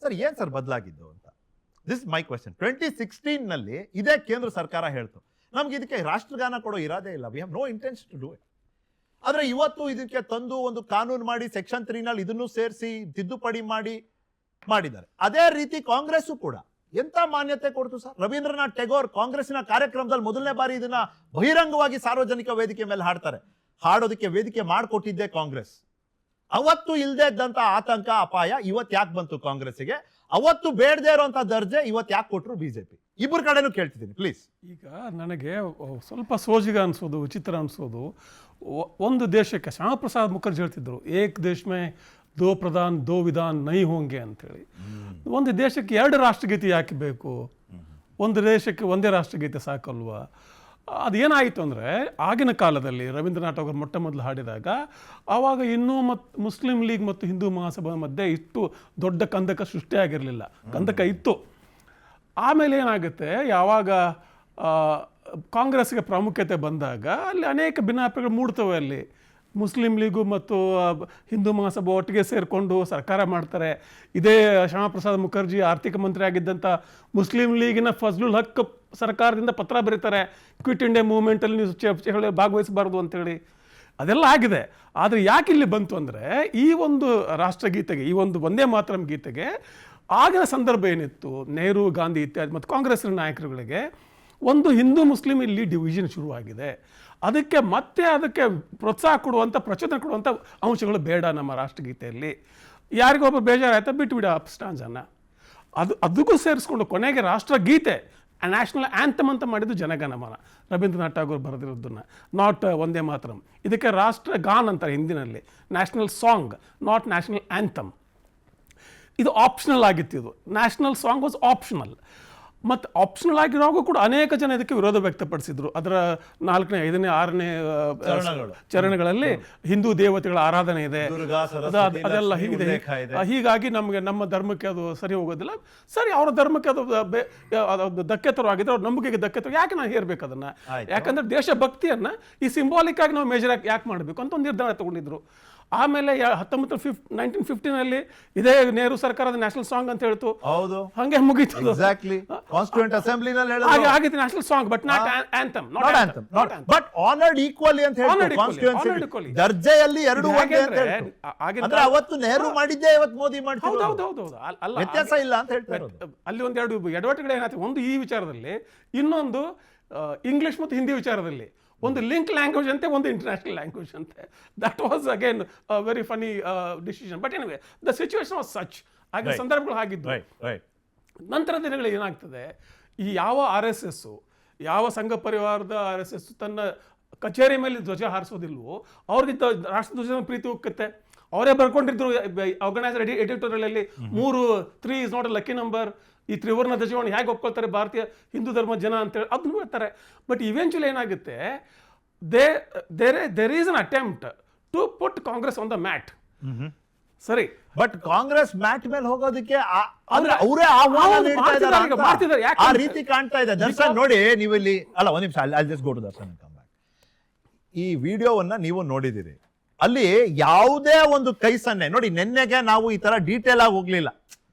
Sir ಏನ್ sir ಬದಲಾಗಿದ್ದು ಅಂತ. This my question. 2016 ಇದೇ ಕೇಂದ್ರ ಸರ್ಕಾರ ಹೇಳ್ತು ನಮ್ಗೆ ಇದಕ್ಕೆ ರಾಷ್ಟ್ರಗಾನ ಕೊಡೋ ಇರಾದೇ ಇಲ್ಲ, we have no intention to do it. ಆದ್ರೆ ಇವತ್ತು ಇದಕ್ಕೆ ತಂದು ಒಂದು ಕಾನೂನು ಮಾಡಿ ಸೆಕ್ಷನ್ 3 ಇದನ್ನು ಸೇರಿಸಿ ತಿದ್ದುಪಡಿ ಮಾಡಿದ್ದಾರೆ. ಅದೇ ರೀತಿ ಕಾಂಗ್ರೆಸ್ ಕೂಡ ಎಂತ ಮಾನ್ಯತೆ ಕೊಡ್ತು ಸರ್. ರವೀಂದ್ರನಾಥ್ ಟ್ಯಾಗೋರ್ ಕಾಂಗ್ರೆಸ್ಸಿನ ಕಾರ್ಯಕ್ರಮದಲ್ಲಿ ಮೊದಲನೇ ಬಾರಿ ಇದನ್ನ ಬಹಿರಂಗವಾಗಿ ಸಾರ್ವಜನಿಕ ವೇದಿಕೆ ಮೇಲೆ ಹಾಡೋದಕ್ಕೆ ವೇದಿಕೆ ಮಾಡಿಕೊಟ್ಟಿದ್ದೆ ಕಾಂಗ್ರೆಸ್. ಅವತ್ತು ಇಲ್ಲದೆ ಇದ್ದಂತ ಆತಂಕ ಅಪಾಯ ಇವತ್ತು ಯಾಕೆ ಬಂತು ಕಾಂಗ್ರೆಸ್ಗೆ? ಅವತ್ತು ಬೇಡದೇ ಇರುವಂತ ದರ್ಜೆ ಇವತ್ತು ಯಾಕೆ ಕೊಟ್ರು ಬಿಜೆಪಿ? ಇಬ್ಬರು ಕಡೆನೂ ಕೇಳ್ತಿದ್ದೀನಿ ಪ್ಲೀಸ್. ಈಗ ನನಗೆ ಸ್ವಲ್ಪ ಸೋಜಿಗ ಅನ್ಸೋದು, ವಿಚಿತ್ರ ಅನ್ಸೋದು, ಒಂದು ದೇಶಕ್ಕೆ ಶ್ಯಾಮಪ್ರಸಾದ್ ಮುಖರ್ಜಿ ಹೇಳ್ತಿದ್ರು, ಏಕ್ ದೇಶ ಮೇ ದೋ ಪ್ರಧಾನ್ ದೋ ವಿಧಾನ್ ನೈ ಹೋಂಗೆ ಅಂತೇಳಿ. ಒಂದು ದೇಶಕ್ಕೆ 2 ರಾಷ್ಟ್ರಗೀತೆ ಯಾಕೆ ಬೇಕು? ಒಂದು ದೇಶಕ್ಕೆ ಒಂದೇ ರಾಷ್ಟ್ರಗೀತೆ ಸಾಕಲ್ವಾ? ಅದೇನಾಯಿತು ಅಂದರೆ, ಆಗಿನ ಕಾಲದಲ್ಲಿ ರವೀಂದ್ರನಾಥ್ ಅವರು ಮೊಟ್ಟ ಮೊದಲು ಹಾಡಿದಾಗ ಆವಾಗ ಇನ್ನೂ ಮುಸ್ಲಿಂ ಲೀಗ್ ಮತ್ತು ಹಿಂದೂ ಮಹಾಸಭಾ ಮಧ್ಯೆ ಇಷ್ಟು ದೊಡ್ಡ ಕಂದಕ ಸೃಷ್ಟಿಯಾಗಿರಲಿಲ್ಲ. ಕಂದಕ ಇತ್ತು. ಆಮೇಲೆ ಏನಾಗುತ್ತೆ, ಯಾವಾಗ ಕಾಂಗ್ರೆಸ್ಗೆ ಪ್ರಾಮುಖ್ಯತೆ ಬಂದಾಗ ಅಲ್ಲಿ ಅನೇಕ ಭಿನ್ನಾಭಿಪ್ರಾಯಗಳು ಮೂಡ್ತವೆ. ಅಲ್ಲಿ ಮುಸ್ಲಿಂ ಲೀಗು ಮತ್ತು ಹಿಂದೂ ಮಹಾಸಭಾ ಒಟ್ಟಿಗೆ ಸೇರಿಕೊಂಡು ಸರ್ಕಾರ ಮಾಡ್ತಾರೆ. ಇದೇ ಶ್ಯಾಮಪ್ರಸಾದ್ ಮುಖರ್ಜಿ ಆರ್ಥಿಕ ಮಂತ್ರಿ ಆಗಿದ್ದಂಥ ಮುಸ್ಲಿಂ ಲೀಗಿನ ಫಜ್ಲುಲ್ ಹಕ್ ಸರ್ಕಾರದಿಂದ ಪತ್ರ ಬರೀತಾರೆ, ಕ್ವಿಟ್ ಇಂಡಿಯಾ ಮೂವ್ಮೆಂಟಲ್ಲಿ ನೀವು ಭಾಗವಹಿಸಬಾರ್ದು ಅಂತೇಳಿ. ಅದೆಲ್ಲ ಆಗಿದೆ. ಆದರೆ ಯಾಕೆ ಇಲ್ಲಿ ಬಂತು ಅಂದರೆ, ಈ ಒಂದು ರಾಷ್ಟ್ರಗೀತೆಗೆ, ಈ ಒಂದು ವಂದೇ ಮಾತರಂ ಗೀತೆಗೆ ಆಗಿನ ಸಂದರ್ಭ ಏನಿತ್ತು, ನೆಹರು, ಗಾಂಧಿ ಇತ್ಯಾದಿ ಮತ್ತು ಕಾಂಗ್ರೆಸ್ಸಿನ ನಾಯಕರುಗಳಿಗೆ ಒಂದು ಹಿಂದೂ ಮುಸ್ಲಿಂ ಇಲ್ಲಿ ಡಿವಿಷನ್ ಶುರುವಾಗಿದೆ. ಅದಕ್ಕೆ ಪ್ರೋತ್ಸಾಹ ಕೊಡುವಂಥ, ಪ್ರಚೋದನೆ ಕೊಡುವಂಥ ಅಂಶಗಳು ಬೇಡ ನಮ್ಮ ರಾಷ್ಟ್ರಗೀತೆಯಲ್ಲಿ. ಯಾರಿಗೊಬ್ಬ ಬೇಜಾರಾಯ್ತಾ ಬಿಟ್ಟುಬಿಡ ಸ್ಟಾಂಜನ್ನು. ಅದಕ್ಕೂ ಸೇರಿಸ್ಕೊಂಡು ಕೊನೆಗೆ ರಾಷ್ಟ್ರಗೀತೆ, ನ್ಯಾಷನಲ್ ಆ್ಯಂಥಮ್ ಅಂತ ಮಾಡಿದ್ದು ಜನಗಣಮನ, ರವೀಂದ್ರನಾಥ್ ಟಾಗೋರ್ ಬರೆದಿರೋದನ್ನು, ನಾಟ್ ವಂದೇ ಮಾತರಂ. ಇದಕ್ಕೆ ರಾಷ್ಟ್ರಗಾನ್ ಅಂತಾರೆ ಹಿಂದಿನಲ್ಲಿ, national song, not national anthem. ಇದು ಆಪ್ಷನಲ್ ಆಗಿತ್ತು. ಇದು ನ್ಯಾಷನಲ್ ಸಾಂಗ್ ವಾಸ್ ಆಪ್ಷನಲ್. ಮತ್ತು ಆಪ್ಷನಲ್ ಆಗಿರುವಾಗ ಕೂಡ ಅನೇಕ ಜನ ಇದಕ್ಕೆ ವಿರೋಧ ವ್ಯಕ್ತಪಡಿಸಿದ್ರು. ಅದರ 4ನೇ, 5ನೇ, 6ನೇ ಚರಣಗಳಲ್ಲಿ ಹಿಂದೂ ದೇವತೆಗಳ ಆರಾಧನೆ ಇದೆ, ಅದೆಲ್ಲ ಹೀಗಿದೆ. ಹೀಗಾಗಿ ನಮ್ಮ ಧರ್ಮಕ್ಕೆ ಅದು ಸರಿ ಹೋಗೋದಿಲ್ಲ. ಸರಿ, ಅವರ ಧರ್ಮಕ್ಕೆ ಅದು ಧಕ್ಕೆ ತರವಾಗಿದ್ರೆ, ಅವ್ರ ನಂಬಿಕೆಗೆ ಧಕ್ಕೆ ತರ ಯಾಕೆ ನಾವು ಹೇರ್ಬೇಕು ಅದನ್ನು? ಯಾಕಂದರೆ ದೇಶಭಕ್ತಿಯನ್ನು ಈ ಸಿಂಬಾಲಿಕ್ ಆಗಿ ನಾವು ಮೇಜರ್ ಯಾಕೆ ಮಾಡಬೇಕು ಅಂತ ಒಂದು ನಿರ್ಧಾರ ತಗೊಂಡಿದ್ರು. ಆಮೇಲೆ 1915 ಇದೇ ನೆಹರು ಸರ್ಕಾರದ ನ್ಯಾಷನಲ್ ಸಾಂಗ್ ಅಂತ ಹೇಳ್ತು. ಹೌದು, ಹಂಗೆ ಮುಗೀತು. ಕಾನ್ಸ್ಟಿಟ್ಯೂಂಟ್ ಅಸೆಂಬ್ಲಿನಲ್ಲಿ ಆಗಿತ್ತು national song, but not anthem, but honoured equally ಅಂತ ಹೇಳ್ತು. ಕಾನ್ಸ್ಟಿಟ್ಯೂನ್ಸಿ ದರ್ಜೆಯಲ್ಲಿ ಎರಡು ಒಂದೇ ಅಂತ ಹೇಳ್ತು. ಅಂದ್ರೆ ಅವತ್ತು ನೆಹರು ಮಾಡಿದ್ದೆ ಇವತ್ತು ಮೋದಿ ಮಾಡ್ತಿರೋದು. ಹೌದು, ಅಲ್ಲ, ವ್ಯತ್ಯಾಸ ಇಲ್ಲ ಅಂತ ಹೇಳ್ತಾರೆ. ಅಲ್ಲಿ ಒಂದೆರಡು ಎಡವಟ್ಟುಗಳು ಏನಾಯ್ತು. ಒಂದು ಈ ವಿಚಾರದಲ್ಲಿ, ಇನ್ನೊಂದು ಇಂಗ್ಲಿಷ್ ಮತ್ತು ಹಿಂದಿ ವಿಚಾರದಲ್ಲಿ. ಒಂದು ಲಿಂಕ್ ಲ್ಯಾಂಗ್ವೇಜ್ ಅಂತೆ, ಒಂದು ಇಂಟರ್ನ್ಯಾಷನಲ್ ಲ್ಯಾಂಗ್ವೇಜ್ ಅಂತೆ. That was again very Ghani decision. But anyway the situation was such. ಹಾಗೆ ಸಂದರ್ಭಗಳು ಆಗಿದ್ದು. ನಂತರ ದಿನಗಳಲ್ಲಿ ಏನಾಗ್ತದೆ, ಈ ಯಾವ RSS, ಯಾವ ಸಂಘ ಪರಿವಾರದ RSS ತನ್ನ ಕಚೇರಿ ಮೇಲೆ ಧ್ವಜ ಹಾರಿಸೋದಿಲ್ವೋ ಅವ್ರಿಗೆ ರಾಷ್ಟ್ರಧ್ವಜದ ಪ್ರೀತಿ ಹೋಗುತ್ತೆ. ಅವರೇ ಬರ್ಕೊಂಡಿದ್ರು organiser ಎಡಿಟೋರಿಯಲಲ್ಲಿ, 3 is not a lucky number. ಈ ತ್ರಿವರ್ಣ ಧ್ವಜವನ್ನು ಹೇಗೆ ಒಪ್ಕೊಳ್ತಾರೆ ಭಾರತೀಯ ಹಿಂದೂ ಧರ್ಮ ಜನ ಅಂತೇಳಿ ಅದನ್ನು ಹೇಳ್ತಾರೆ. ಬಟ್ ಇವೆಂಚುಲಿ ಏನಾಗುತ್ತೆ, there is an attempt to put Congress on the mat. ಸರಿ, ಬಟ್ ಕಾಂಗ್ರೆಸ್ ಮ್ಯಾಟ್ ಮೇಲೆ ಹೋಗೋದಕ್ಕೆ ಅವರೇ ಆಹ್ವಾನ ನೀಡ್ತಾ ಇದ್ದಾರೆ. ಆ ರೀತಿ ಕಾಣ್ತಾ ಇದೆ ದರ್ಶನ್. ನೋಡಿ, ನೀವು ಇಲ್ಲಿ ಅಲ್ಲ, ಒಂದ್ ನಿಮಿಷ, ಅಲ್ಲಿ just go to darshan come back. ಈ ವಿಡಿಯೋವನ್ನ ನೀವು ನೋಡಿದಿರಿ. ಅಲ್ಲಿ ಯಾವುದೇ ಒಂದು ಕೈ ಸನ್ನೆ ನೋಡಿ. ನಿನ್ನೆಗೆ ನಾವು ಈ ತರ ಡೀಟೇಲ್ ಆಗಿ ಹೋಗ್ಲಿಲ್ಲ.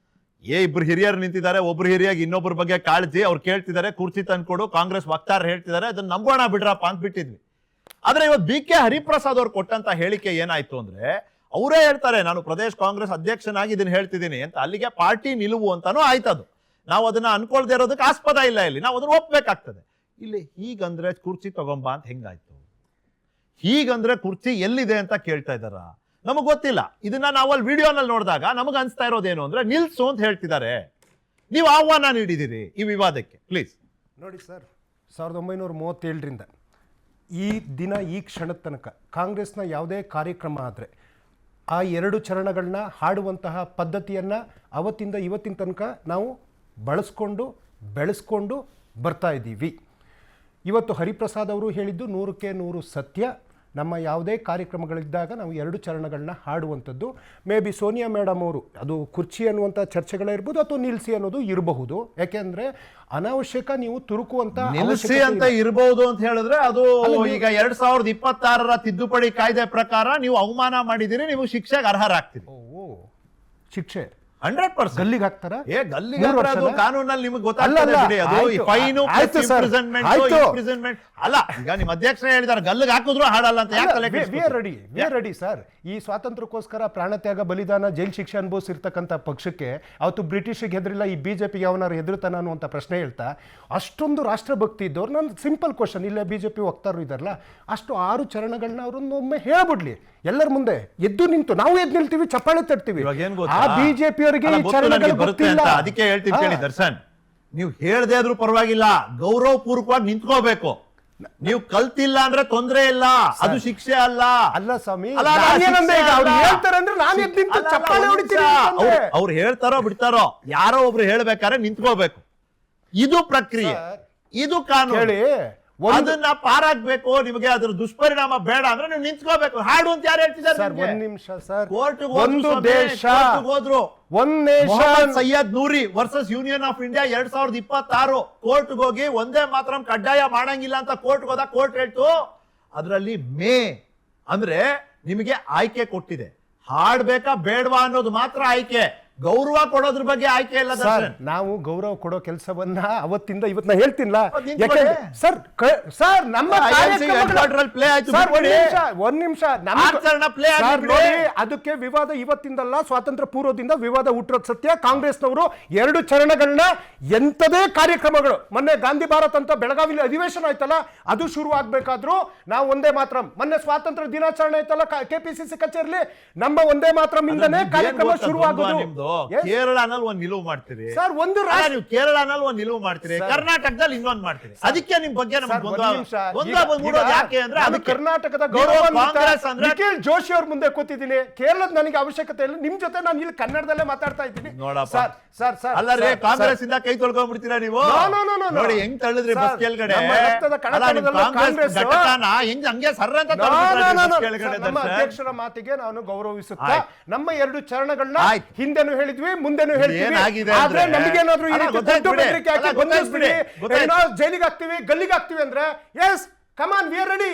ಇಬ್ರು ಹಿರಿಯರು ನಿಂತಿದ್ದಾರೆ, ಒಬ್ರು ಹಿರಿಯಾಗಿ ಇನ್ನೊಬ್ಬರ ಬಗ್ಗೆ ಕಾಳಜಿ, ಅವ್ರು ಕೇಳ್ತಿದ್ದಾರೆ ಕುರ್ಚಿ ತಂದ್ಕೊಡು, ಕಾಂಗ್ರೆಸ್ ವಕ್ತಾರ ಹೇಳ್ತಿದ್ದಾರೆ, ಅದನ್ನ ನಂಬೋಣ ಬಿಡ್ರಪ್ಪ ಅಂತ ಬಿಟ್ಟಿದ್ವಿ. ಆದ್ರೆ ಇವತ್ತು BK ಹರಿಪ್ರಸಾದ್ ಅವ್ರು ಕೊಟ್ಟಂತ ಹೇಳಿಕೆ ಏನಾಯ್ತು ಅಂದ್ರೆ, ಅವರೇ ಹೇಳ್ತಾರೆ ನಾನು ಪ್ರದೇಶ್ ಕಾಂಗ್ರೆಸ್ ಅಧ್ಯಕ್ಷನಾಗಿ ಇದನ್ನ ಹೇಳ್ತಿದ್ದೀನಿ ಅಂತ. ಅಲ್ಲಿಗೆ ಪಾರ್ಟಿ ನಿಲುವು ಅಂತಾನು ಆಯ್ತದು. ನಾವು ಅದನ್ನ ಅನ್ಕೊಳ್ದೇ ಇರೋದಕ್ಕೆ ಆಸ್ಪದ ಇಲ್ಲ. ಇಲ್ಲಿ ನಾವು ಅದನ್ನ ಒಪ್ಬೇಕಾಗ್ತದೆ. ಇಲ್ಲಿ ಹೀಗಂದ್ರೆ ಕುರ್ಚಿ ತಗೊಂಬ ಅಂತ ಹೆಂಗಾಯ್ತು? ಹೀಗಂದ್ರೆ ಕುರ್ಚಿ ಎಲ್ಲಿದೆ ಅಂತ ಕೇಳ್ತಾ ಇದ್ದಾರ? ನಮಗ್ ಗೊತ್ತಿಲ್ಲ. ಇದನ್ನ ನಾವು ಅಲ್ಲಿ ವಿಡಿಯೋನಲ್ಲಿ ನೋಡಿದಾಗ ನಮಗೆ ಅನ್ಸ್ತಾ ಇರೋದೇನು ಅಂದ್ರೆ, ನಿಲ್ಸು ಅಂತ ಹೇಳ್ತಿದ್ದಾರೆ. ನೀವು ಆಹ್ವಾನ ನೀಡಿದಿರಿ ಈ ವಿವಾದಕ್ಕೆ. ಪ್ಲೀಸ್ ನೋಡಿ ಸರ್, 1937ರಿಂದ ಈ ದಿನ, ಈ ಕ್ಷಣದ ತನಕ ಕಾಂಗ್ರೆಸ್ನ ಯಾವುದೇ ಕಾರ್ಯಕ್ರಮ ಆದರೆ ಆ 2 ಚರಣಗಳನ್ನ ಹಾಡುವಂತಹ ಪದ್ಧತಿಯನ್ನು ಅವತ್ತಿಂದ ಇವತ್ತಿನ ತನಕ ನಾವು ಬೆಳೆಸ್ಕೊಂಡು ಬರ್ತಾ ಇದ್ದೀವಿ. ಇವತ್ತು ಹರಿಪ್ರಸಾದ್ ಅವರು ಹೇಳಿದ್ದು 100ಕ್ಕೆ 100 ಸತ್ಯ. ನಮ್ಮ ಯಾವುದೇ ಕಾರ್ಯಕ್ರಮಗಳಿದ್ದಾಗ ನಾವು 2 ಚರಣಗಳನ್ನ ಹಾಡುವಂಥದ್ದು. ಮೇ ಬಿ ಸೋನಿಯಾ ಮೇಡಮ್ ಅವರು ಅದು ಕುರ್ಚಿ ಅನ್ನುವಂಥ ಚರ್ಚೆಗಳಿರ್ಬೋದು ಅಥವಾ ನಿಲ್ಸಿ ಅನ್ನೋದು ಇರಬಹುದು. ಯಾಕೆಂದ್ರೆ ಅನಾವಶ್ಯಕ ನೀವು ತುರುಕುವಂತ ನಿಲ್ಸಿ ಅಂತ ಇರಬಹುದು ಅಂತ ಹೇಳಿದ್ರೆ, ಅದು ಈಗ 2026ರ ತಿದ್ದುಪಡಿ ಕಾಯ್ದೆ ಪ್ರಕಾರ ನೀವು ಅವಮಾನ ಮಾಡಿದಿರಿ, ನೀವು ಶಿಕ್ಷೆಗೆ ಅರ್ಹರಾಗ್ತೀರಿ. ಶಿಕ್ಷೆ 100%. ಗಲ್ಲಿಗೆ ಹಾಕ್ತಾರ ಗಲ್ಲಿಗೆ 3 ಹಾಕ್ತಾರೆ, ಅದು ವರ್ಷದ? ಕಾನೂನಲ್ಲಿ ನಿಮಗೆ ಅಲ್ಲ, ಗೊತ್ತಾಗ್ತದೆ ಅಲ್ಲ, ಬಿಡಿ. ಅದು ಆಯ್ತು, ಫೈನು ಆಯ್ತು ಸರ್, ಆಯ್ತು. ಇಂಪ್ರಿಸನ್ಮೆಂಟ್ ಅಲ್ಲ. ಈಗ ನಿಮ್ಮ ಅಧ್ಯಕ್ಷರೇ ಹೇಳಿದಾರೆ ಗಲ್ಲಿಗೆ ಹಾಕಿದ್ರು ಹಾಡಲ್ಲ ಅಂತ. ಯಾಕೆ ತಲೆ ರೆಡಿ ಸರ್. ಈ ಸ್ವಾತಂತ್ರ್ಯಕ್ಕೋಸ್ಕರ ಪ್ರಾಣತ್ಯಾಗ, ಬಲಿದಾನ, ಜೈಲ್ ಶಿಕ್ಷೆ ಅನುಭವಿಸಿರ್ತಕ್ಕಂಥ ಪಕ್ಷಕ್ಕೆ ಅವತ್ತು ಬ್ರಿಟಿಷಿಗೆ ಹೆದರಿಲ್ಲ, ಈ ಬಿಜೆಪಿಗೆ ಅವನಾರು ಹೆದರ್ತಾನ ಅನ್ನುವಂಥ ಪ್ರಶ್ನೆ ಹೇಳ್ತಾ ಅಷ್ಟೊಂದು ರಾಷ್ಟ್ರಭಕ್ತಿ ಇದ್ದವ್ರು, ನನ್ನ ಸಿಂಪಲ್ ಕ್ವಶನ್, ಇಲ್ಲೇ ಬಿಜೆಪಿ ವಕ್ತಾರರು ಇದಾರಲ್ಲ, ಅಷ್ಟು 6 ಚರಣಗಳನ್ನ ಅವರೊಮ್ಮೆ ಹೇಳ್ಬಿಡ್ಲಿ ಎಲ್ಲರ ಮುಂದೆ, ಎದ್ದು ನಿಂತು ನಾವು ಎದ್ದು ನಿಲ್ತೀವಿ, ಚಪ್ಪಾಳೆ ತಟ್ತೀವಿ. ಆ ಬಿಜೆಪಿ ಅವರಿಗೆ ಈ ಚರಣಗಳು ಗೊತ್ತಿಲ್ಲ. ಅದಕ್ಕೆ ಹೇಳ್ತೀವಿ ಕೇಳಿ ದರ್ಶನ್, ನೀವು ಹೇಳದೇ ಆದ್ರೂ ಪರವಾಗಿಲ್ಲ, ಗೌರವ ಪೂರ್ವಕವಾಗಿ ನಿಂತ್ಕೋಬೇಕು. ನೀವು ಕಲ್ತಿಲ್ಲ ಅಂದ್ರೆ ತೊಂದ್ರೆ ಇಲ್ಲ, ಅದು ಶಿಕ್ಷೆ ಅಲ್ಲ. ಅಲ್ಲ ಸ್ವಾಮಿ, ಅಲ್ಲ, ಅಲ್ಲ, ನಾನೇನಂದೆ ಈಗ? ಶಿಕ್ಷೆ ಅವ್ರು ಅಲ್ಲ. ಹೇಳ್ತಾರೆ ಅಂದ್ರೆ ನಾನು ಎದ್ದು ನಿಂತು ಅಲ್ಲ, ಚಪ್ಪಾಳೆ ಒಂದ್ ಹೊಡಿತೀನಿ ನಿಮಿಷ. ಅಂತಂದ್ರೆ. ಅವ್ರು ಹೇಳ್ತಾರೋ ಬಿಡ್ತಾರೋ, ಯಾರೋ ಒಬ್ರು ಹೇಳ್ಬೇಕಾದ್ರೆ ನಿಂತ್ಕೋಬೇಕು. ಇದು ಪ್ರಕ್ರಿಯೆ, ಇದು ಕಾನೂನು. ಹೇಳಿ, ಅದನ್ನ ಪಾರಾಗ್ಬೇಕು. ನಿಮಗೆ ಅದ್ರ ದುಷ್ಪರಿಣಾಮ ಬೇಡ ಅಂದ್ರೆ ನೀವು ನಿಂತ್ಕೋಬೇಕು. ಹಾಡು ಅಂತ ಯಾರು ಹೇಳ್ತಿದ್ದಾರೆ? ಸರ್ ಒಂದ್ ನಿಮಿಷ ಸರ್, ಕೋರ್ಟ್ಗೆ ಒಂದು ದೇಶ, ಹೋದ್ರು. ಒಂದ್ nation, Mohammed Syed Noori versus Union of India 2026 ಕೋರ್ಟ್ಗೆ ಹೋಗಿ ಒಂದೇ ಮಾತ್ರ ಕಡ್ಡಾಯ ಮಾಡಂಗಿಲ್ಲ ಅಂತ ಕೋರ್ಟ್ಗೆ ಹೋದಾಗ ಕೋರ್ಟ್ ಹೇಳ್ತು, ಅದರಲ್ಲಿ ಅಂದ್ರೆ ನಿಮಗೆ ಆಯ್ಕೆ ಕೊಟ್ಟಿದೆ. ಹಾಡ್ಬೇಕಾ ಬೇಡವಾ ಅನ್ನೋದು ಮಾತ್ರ ಆಯ್ಕೆ, ಗೌರವ ಕೊಡೋದ್ರ ಬಗ್ಗೆ ಆಯ್ಕೆ ಇಲ್ಲ. ಸರ್ ನಾವು ಗೌರವ ಕೊಡೋ ಕೆಲಸವನ್ನ ಅವತ್ತಿಂದ ಇವತ್ತು ನಾ ಹೇಳ್ತೀನಿಲ್ಲ. ನಿಂತ್ಕೊಳ್ಳಿ. ಸರ್ ಸರ್ ನಮ್ಮ ಕಾರ್ಯಕ್ರಮಗಳಲ್ಲಿ play ಆಯ್ತು, ಸರ್, ಬಿಟ್ಬಿಡಿ. ಒಂದ್ ನಿಮಿಷ ಆಚರಣೆ play ಆಗಿ ಸರ್, ಬಿಡಿ. ನೋಡಿ, ಅದಕ್ಕೆ ವಿವಾದ ಇವತ್ತಿಂದಲ್ಲ, ಸ್ವಾತಂತ್ರ್ಯ ಪೂರ್ವದಿಂದ ವಿವಾದ ಹುಟ್ಟಿರೋದು ಸತ್ಯ. ಕಾಂಗ್ರೆಸ್ನವರು 2 ಚರಣಗಳನ್ನ ಎಂತದೇ ಕಾರ್ಯಕ್ರಮಗಳು, ಮೊನ್ನೆ ಗಾಂಧಿ ಭಾರತ್ ಅಂತ ಬೆಳಗಾವಿಲಿ ಅಧಿವೇಶನ ಆಯ್ತಲ್ಲ, ಅದು ಶುರು ಆಗ್ಬೇಕಾದ್ರು ನಾವು ಒಂದೇ ಮಾತ್ರ, ಮೊನ್ನೆ ಸ್ವಾತಂತ್ರ್ಯ ದಿನಾಚರಣೆ ಆಯ್ತಲ್ಲ ಕೆಪಿಸಿಸಿ ಕಚೇರಿಲಿ, ನಮ್ಮ ಒಂದೇ ಮಾತ್ರ ಇಂದನೇ ಕಾರ್ಯಕ್ರಮ ಶುರು ಆಗೋದು. ಕೇರಳನಲ್ಲಿ ಒಂದ್ ನಿಲುವು ಮಾಡ್ತೀರಿ ಸರ್, ಒಂದು ನೀವು ಕೇರಳನಲ್ಲಿ ಒಂದ್ ನಿಲುವು ಮಾಡ್ತೀರಿ, ಕರ್ನಾಟಕದಲ್ಲಿ ಇನ್ನೊಂದ್ ಮಾಡ್ತೀರಿ. ಅದಕ್ಕೆ ನಿಮ್ ಬಗ್ಗೆ ಯಾಕೆ ಅಂದ್ರೆ ನಾನು ಕರ್ನಾಟಕದ ಕಾಂಗ್ರೆಸ್ ಅಂದ್ರೆ ನಿಖಿಲ್ ಜೋಶಿ ಅವ್ರ ಮುಂದೆ ಕೂತಿದ್ದೀನಿ. ಕೇರಳದ ನನಗೆ ಅವಶ್ಯಕತೆ ಇಲ್ಲ, ನಿಮ್ ಜೊತೆ ನಾನು ಇಲ್ಲಿ ಕನ್ನಡದಲ್ಲೇ ಮಾತಾಡ್ತಾ ಇದ್ದೀನಿ. ನೋಡಪ್ಪ ಸರ್ ಸರ್ ಸರ್ ಅಲ್ಲ ರೀ, ಕಾಂಗ್ರೆಸ್ ಇಂದ ಕೈ ತೊಳ್ಕೊಂಡ್ಬಿಡ್ತೀರಾ ನೀವು? ನೋಡಿ ಹೆಂಗ್ ತಳ್ಳಿದ್ರಿ ಬಸ್ ಕೆಳಗಡೆ. ಕಾಂಗ್ರೆಸ್ ಘಟಕನ ಹೆಂಗ್ ಹಂಗೆ ಸರ್ರ ಅಂತ ನಮ್ಮ ಅಧ್ಯಕ್ಷರ ಮಾತಿಗೆ ನಾನು ಗೌರವಿಸುತ್ತಾ ನಮ್ಮ 2 ಚರಣಗಳನ್ನ ಹಿಂದೆನೂ ಹೇಳಿದ್ವಿ, ಮುಂದೆನೂ ಹೇಳ್ತೀವಿ. ಆದ್ರೆ ನಮಗೇನಾದ್ರೂ ಈ ರೀತಿ ದೊಡ್ಡ ಬೆದರಿಕೆ ಹಾಕಿ ಬಂಧಿಸ್ಬಿಡಿ, ಜೈಲಿಗೆ ಹಾಕ್ತಿವಿ, ಗಲ್ಲಿಗೆ ಹಾಕ್ತಿವಿ ಅಂದ್ರೆ yes come on we are ready.